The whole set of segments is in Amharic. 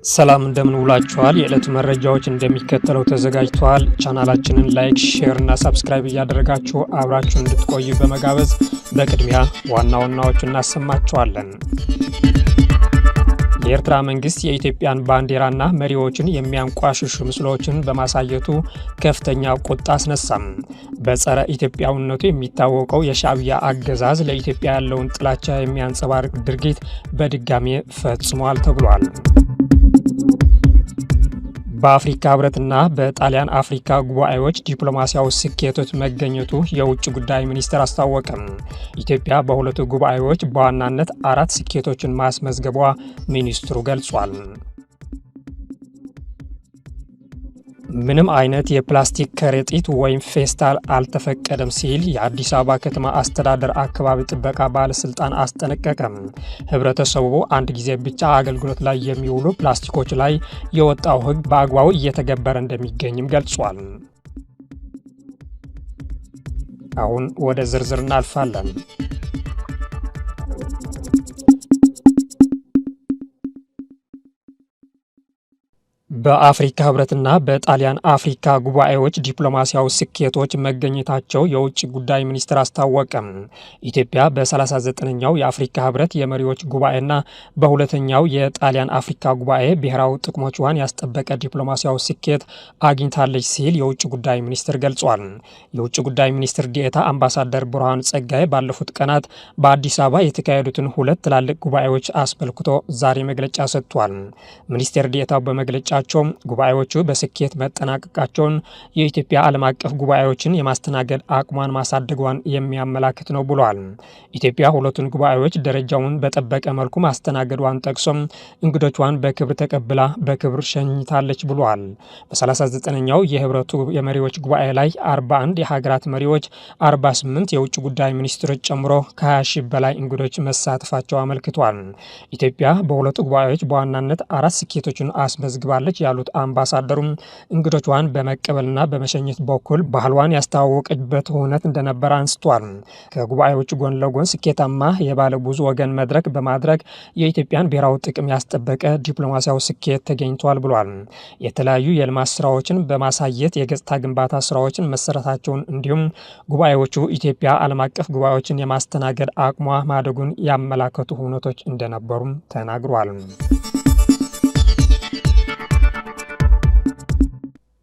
ሰላም እንደምን ውላችኋል። የዕለቱ መረጃዎች እንደሚከተለው ተዘጋጅተዋል። ቻናላችንን ላይክ፣ ሼር እና ሰብስክራይብ እያደረጋችሁ አብራችሁ እንድትቆዩ በመጋበዝ በቅድሚያ ዋና ዋናዎቹን እናሰማችኋለን። የኤርትራ መንግስት የኢትዮጵያን ባንዲራና መሪዎችን የሚያንቋሽሹ ምስሎችን በማሳየቱ ከፍተኛ ቁጣ አስነሳም። በጸረ ኢትዮጵያዊነቱ የሚታወቀው የሻዕቢያ አገዛዝ ለኢትዮጵያ ያለውን ጥላቻ የሚያንጸባርቅ ድርጊት በድጋሚ ፈጽሟል ተብሏል። በአፍሪካ ህብረትና በጣሊያን አፍሪካ ጉባኤዎች ዲፕሎማሲያዊ ስኬቶች መገኘቱ የውጭ ጉዳይ ሚኒስቴር አስታወቀም። ኢትዮጵያ በሁለቱ ጉባኤዎች በዋናነት 4 ስኬቶችን ማስመዝገቧ ሚኒስትሩ ገልጿል። ምንም አይነት የፕላስቲክ ከረጢት ወይም ፌስታል አልተፈቀደም ሲል የአዲስ አበባ ከተማ አስተዳደር አካባቢ ጥበቃ ባለስልጣን አስጠነቀቀም። ህብረተሰቡ አንድ ጊዜ ብቻ አገልግሎት ላይ የሚውሉ ፕላስቲኮች ላይ የወጣው ህግ በአግባቡ እየተገበረ እንደሚገኝም ገልጿል። አሁን ወደ ዝርዝር እናልፋለን። በአፍሪካ ህብረትና በጣሊያን አፍሪካ ጉባኤዎች ዲፕሎማሲያዊ ስኬቶች መገኘታቸው የውጭ ጉዳይ ሚኒስቴር አስታወቀም። ኢትዮጵያ በ39ኛው የአፍሪካ ህብረት የመሪዎች ጉባኤና በሁለተኛው የጣሊያን አፍሪካ ጉባኤ ብሔራዊ ጥቅሞቿን ያስጠበቀ ዲፕሎማሲያዊ ስኬት አግኝታለች ሲል የውጭ ጉዳይ ሚኒስቴር ገልጿል። የውጭ ጉዳይ ሚኒስትር ዴኤታ አምባሳደር ብርሃኑ ጸጋይ ባለፉት ቀናት በአዲስ አበባ የተካሄዱትን 2 ትላልቅ ጉባኤዎች አስመልክቶ ዛሬ መግለጫ ሰጥቷል። ሚኒስትር ዴኤታው በመግለጫ ጉባኤዎቹ በስኬት መጠናቀቃቸውን የኢትዮጵያ ዓለም አቀፍ ጉባኤዎችን የማስተናገድ አቅሟን ማሳደጓን የሚያመላክት ነው ብሏል። ኢትዮጵያ ሁለቱን ጉባኤዎች ደረጃውን በጠበቀ መልኩ ማስተናገዷን ጠቅሶም እንግዶቿን በክብር ተቀብላ በክብር ሸኝታለች ብሏል። በ39ኛው የህብረቱ የመሪዎች ጉባኤ ላይ 41 የሀገራት መሪዎች፣ 48 የውጭ ጉዳይ ሚኒስትሮች ጨምሮ ከ20 ሺህ በላይ እንግዶች መሳተፋቸው አመልክቷል። ኢትዮጵያ በሁለቱ ጉባኤዎች በዋናነት 4 ስኬቶችን አስመዝግባለች ያሉት አምባሳደሩም እንግዶቿን በመቀበልና በመሸኘት በኩል ባህሏን ያስተዋወቀችበት ሁነት እንደነበር አንስቷል። ከጉባኤዎቹ ጎን ለጎን ስኬታማ የባለ ብዙ ወገን መድረክ በማድረግ የኢትዮጵያን ብሔራዊ ጥቅም ያስጠበቀ ዲፕሎማሲያዊ ስኬት ተገኝቷል ብሏል። የተለያዩ የልማት ስራዎችን በማሳየት የገጽታ ግንባታ ስራዎችን መሰረታቸውን እንዲሁም ጉባኤዎቹ ኢትዮጵያ ዓለም አቀፍ ጉባኤዎችን የማስተናገድ አቅሟ ማደጉን ያመላከቱ ሁነቶች እንደነበሩም ተናግሯል።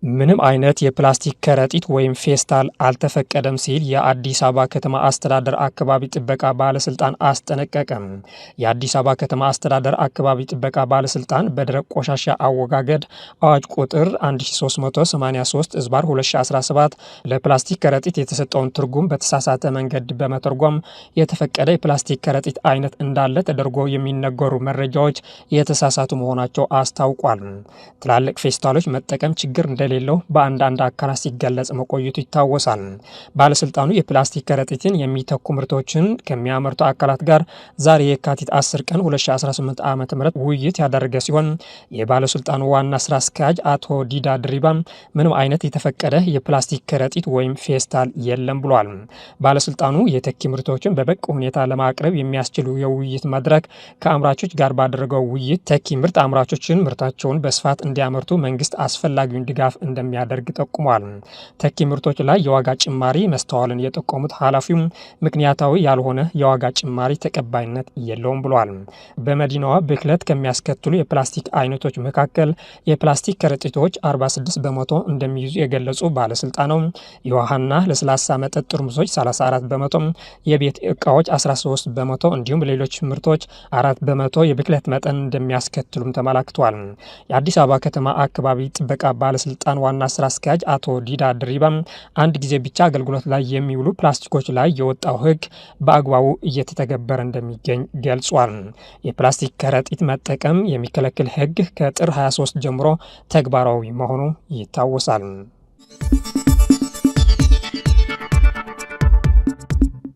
ምንም አይነት የፕላስቲክ ከረጢት ወይም ፌስታል አልተፈቀደም ሲል የአዲስ አበባ ከተማ አስተዳደር አካባቢ ጥበቃ ባለስልጣን አስጠነቀቀም። የአዲስ አበባ ከተማ አስተዳደር አካባቢ ጥበቃ ባለስልጣን በደረቅ ቆሻሻ አወጋገድ አዋጅ ቁጥር 1383/2017 ለፕላስቲክ ከረጢት የተሰጠውን ትርጉም በተሳሳተ መንገድ በመተርጎም የተፈቀደ የፕላስቲክ ከረጢት አይነት እንዳለ ተደርጎ የሚነገሩ መረጃዎች የተሳሳቱ መሆናቸው አስታውቋል። ትላልቅ ፌስታሎች መጠቀም ችግር እንደሌለው በአንዳንድ አካላት ሲገለጽ መቆየቱ ይታወሳል። ባለስልጣኑ የፕላስቲክ ከረጢትን የሚተኩ ምርቶችን ከሚያመርቱ አካላት ጋር ዛሬ የካቲት 10 ቀን 2018 ዓ.ም ውይይት ያደረገ ሲሆን የባለስልጣኑ ዋና ስራ አስኪያጅ አቶ ዲዳ ድሪባ ምንም አይነት የተፈቀደ የፕላስቲክ ከረጢት ወይም ፌስታል የለም ብሏል። ባለስልጣኑ የተኪ ምርቶችን በበቂ ሁኔታ ለማቅረብ የሚያስችሉ የውይይት መድረክ ከአምራቾች ጋር ባደረገው ውይይት ተኪ ምርት አምራቾችን ምርታቸውን በስፋት እንዲያመርቱ መንግስት አስፈላጊውን ድጋፍ እንደሚያደርግ ጠቁሟል። ተኪ ምርቶች ላይ የዋጋ ጭማሪ መስተዋልን የጠቆሙት ኃላፊው ምክንያታዊ ያልሆነ የዋጋ ጭማሪ ተቀባይነት የለውም ብሏል። በመዲናዋ ብክለት ከሚያስከትሉ የፕላስቲክ አይነቶች መካከል የፕላስቲክ ከረጢቶች 46 በመቶ እንደሚይዙ የገለጹ ባለስልጣኑ የውሃና ለስላሳ መጠጥ ጠርሙሶች 34 በመቶ፣ የቤት እቃዎች 13 በመቶ እንዲሁም ሌሎች ምርቶች 4 በመቶ የብክለት መጠን እንደሚያስከትሉም ተመላክቷል። የአዲስ አበባ ከተማ አካባቢ ጥበቃ ባለስልጣን ዋና ስራ አስኪያጅ አቶ ዲዳ ድሪባ አንድ ጊዜ ብቻ አገልግሎት ላይ የሚውሉ ፕላስቲኮች ላይ የወጣው ህግ በአግባቡ እየተተገበረ እንደሚገኝ ገልጿል። የፕላስቲክ ከረጢት መጠቀም የሚከለክል ህግ ከጥር 23 ጀምሮ ተግባራዊ መሆኑ ይታወሳል።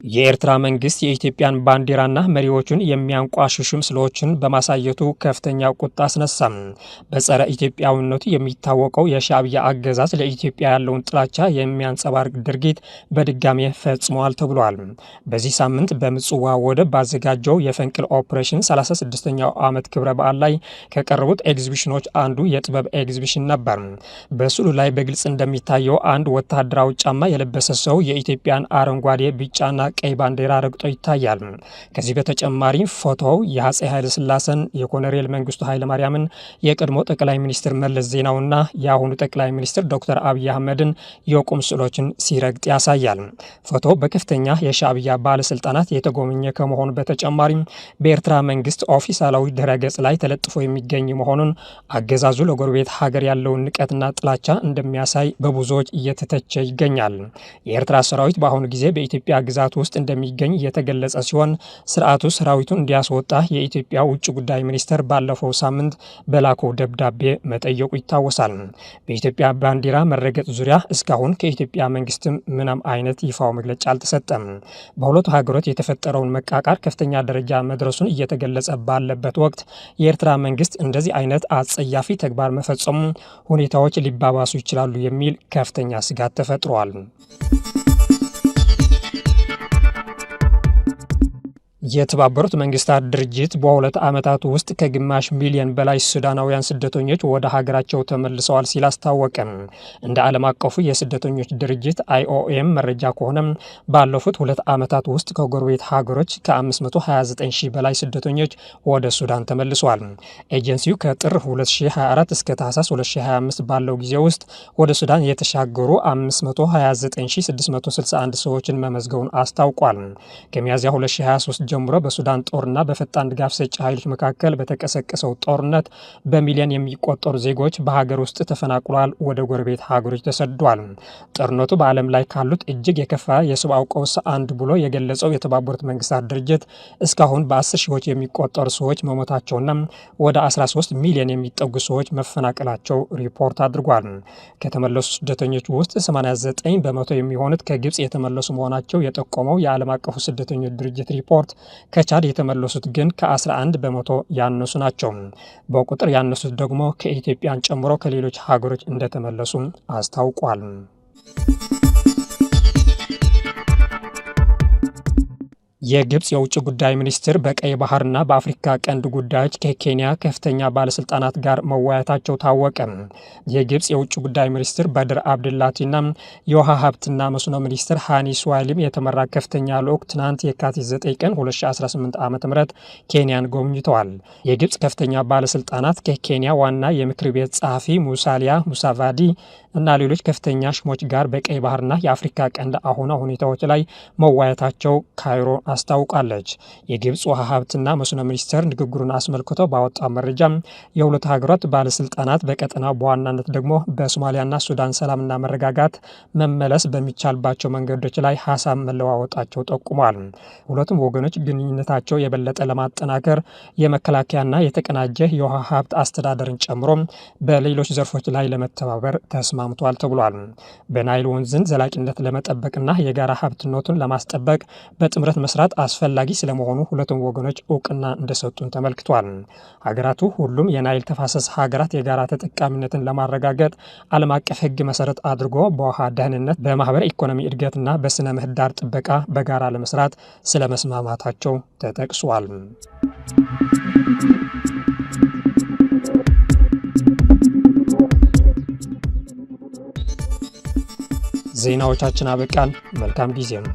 የኤርትራ መንግስት የኢትዮጵያን ባንዲራና መሪዎቹን የሚያንቋሽሹ ምስሎችን በማሳየቱ ከፍተኛ ቁጣ አስነሳም። በጸረ ኢትዮጵያዊነቱ የሚታወቀው የሻዕቢያ አገዛዝ ለኢትዮጵያ ያለውን ጥላቻ የሚያንጸባርቅ ድርጊት በድጋሜ ፈጽመዋል ተብሏል። በዚህ ሳምንት በምጽዋ ወደብ ባዘጋጀው የፈንቅል ኦፕሬሽን 36ኛው ዓመት ክብረ በዓል ላይ ከቀረቡት ኤግዚቢሽኖች አንዱ የጥበብ ኤግዚቢሽን ነበር። በስዕሉ ላይ በግልጽ እንደሚታየው አንድ ወታደራዊ ጫማ የለበሰ ሰው የኢትዮጵያን አረንጓዴ፣ ቢጫና ቀይ ባንዲራ ረግጦ ይታያል። ከዚህ በተጨማሪ ፎቶው የአፄ ኃይለ ሥላሴን፣ የኮሎኔል መንግስቱ ኃይለማርያምን፣ የቀድሞ ጠቅላይ ሚኒስትር መለስ ዜናውና የአሁኑ ጠቅላይ ሚኒስትር ዶክተር አብይ አህመድን የቁም ስዕሎችን ሲረግጥ ያሳያል። ፎቶው በከፍተኛ የሻዕቢያ ባለስልጣናት የተጎበኘ ከመሆኑ በተጨማሪ በኤርትራ መንግስት ኦፊሳላዊ ድረገጽ ላይ ተለጥፎ የሚገኝ መሆኑን አገዛዙ ለጎረቤት ሀገር ያለውን ንቀትና ጥላቻ እንደሚያሳይ በብዙዎች እየተተቸ ይገኛል። የኤርትራ ሰራዊት በአሁኑ ጊዜ በኢትዮጵያ ግዛት ውስጥ እንደሚገኝ የተገለጸ ሲሆን ስርዓቱ ሰራዊቱን እንዲያስወጣ የኢትዮጵያ ውጭ ጉዳይ ሚኒስቴር ባለፈው ሳምንት በላከው ደብዳቤ መጠየቁ ይታወሳል። በኢትዮጵያ ባንዲራ መረገጥ ዙሪያ እስካሁን ከኢትዮጵያ መንግስትም ምንም አይነት ይፋው መግለጫ አልተሰጠም። በሁለቱ ሀገሮች የተፈጠረውን መቃቃር ከፍተኛ ደረጃ መድረሱን እየተገለጸ ባለበት ወቅት የኤርትራ መንግስት እንደዚህ አይነት አጸያፊ ተግባር መፈጸሙ ሁኔታዎች ሊባባሱ ይችላሉ የሚል ከፍተኛ ስጋት ተፈጥሯል። የተባበሩት መንግስታት ድርጅት በሁለት ዓመታት ውስጥ ከግማሽ ሚሊዮን በላይ ሱዳናውያን ስደተኞች ወደ ሀገራቸው ተመልሰዋል ሲል አስታወቀ። እንደ ዓለም አቀፉ የስደተኞች ድርጅት IOM መረጃ ከሆነ ባለፉት 2 ዓመታት ውስጥ ከጎረቤት ሀገሮች ከ529 ሺህ በላይ ስደተኞች ወደ ሱዳን ተመልሰዋል። ኤጀንሲው ከጥር 2024 እስከ ታህሳስ 2025 ባለው ጊዜ ውስጥ ወደ ሱዳን የተሻገሩ 529661 ሰዎችን መመዝገቡን አስታውቋል። ከሚያዝያ 2023 ጀምሮ በሱዳን ጦርና በፈጣን ድጋፍ ሰጪ ኃይሎች መካከል በተቀሰቀሰው ጦርነት በሚሊዮን የሚቆጠሩ ዜጎች በሀገር ውስጥ ተፈናቅሏል፣ ወደ ጎረቤት ሀገሮች ተሰዷል። ጦርነቱ በዓለም ላይ ካሉት እጅግ የከፋ የሰብአዊ ቀውስ አንዱ ብሎ የገለጸው የተባበሩት መንግስታት ድርጅት እስካሁን በ10 ሺዎች የሚቆጠሩ ሰዎች መሞታቸውና ወደ 13 ሚሊዮን የሚጠጉ ሰዎች መፈናቀላቸው ሪፖርት አድርጓል። ከተመለሱ ስደተኞች ውስጥ 89 በመቶ የሚሆኑት ከግብጽ የተመለሱ መሆናቸው የጠቆመው የዓለም አቀፉ ስደተኞች ድርጅት ሪፖርት ከቻድ የተመለሱት ግን ከ11 በመቶ ያነሱ ናቸው። በቁጥር ያነሱት ደግሞ ከኢትዮጵያን ጨምሮ ከሌሎች ሀገሮች እንደተመለሱ አስታውቋል። የግብጽ የውጭ ጉዳይ ሚኒስትር በቀይ ባህርና በአፍሪካ ቀንድ ጉዳዮች ከኬንያ ከፍተኛ ባለስልጣናት ጋር መወያየታቸው ታወቀ። የግብጽ የውጭ ጉዳይ ሚኒስትር በድር አብድላቲና የውሃ ሀብትና መስኖ ሚኒስትር ሃኒ ስዋሊም የተመራ ከፍተኛ ልዑክ ትናንት የካቲት 9 ቀን 2018 ዓ.ም ኬንያን ጎብኝተዋል። የግብጽ ከፍተኛ ባለስልጣናት ከኬንያ ዋና የምክር ቤት ጸሐፊ ሙሳሊያ ሙሳቫዲ እና ሌሎች ከፍተኛ ሹሞች ጋር በቀይ ባህርና የአፍሪካ ቀንድ አሁን ሁኔታዎች ላይ መወያየታቸው ካይሮ አስታውቃለች። የግብጽ ውሃ ሀብትና መስኖ ሚኒስቴር ንግግሩን አስመልክቶ ባወጣው መረጃ የሁለቱ ሀገራት ባለስልጣናት በቀጠናው በዋናነት ደግሞ በሶማሊያና ሱዳን ሰላምና መረጋጋት መመለስ በሚቻልባቸው መንገዶች ላይ ሀሳብ መለዋወጣቸው ጠቁሟል። ሁለቱም ወገኖች ግንኙነታቸው የበለጠ ለማጠናከር የመከላከያና የተቀናጀ የውሃ ሀብት አስተዳደርን ጨምሮ በሌሎች ዘርፎች ላይ ለመተባበር ተስማምቷል ተብሏል። በናይል ወንዝን ዘላቂነት ለመጠበቅና የጋራ ሀብትነቱን ለማስጠበቅ በጥምረት መስራት አስፈላጊ ስለመሆኑ ሁለቱም ወገኖች እውቅና እንደሰጡን ተመልክቷል። ሀገራቱ ሁሉም የናይል ተፋሰስ ሀገራት የጋራ ተጠቃሚነትን ለማረጋገጥ ዓለም አቀፍ ሕግ መሰረት አድርጎ በውሃ ደህንነት፣ በማህበረ ኢኮኖሚ እድገትና በስነ ምህዳር ጥበቃ በጋራ ለመስራት ስለመስማማታቸው ተጠቅሷል። ዜናዎቻችን አበቃን። መልካም ጊዜ ነው።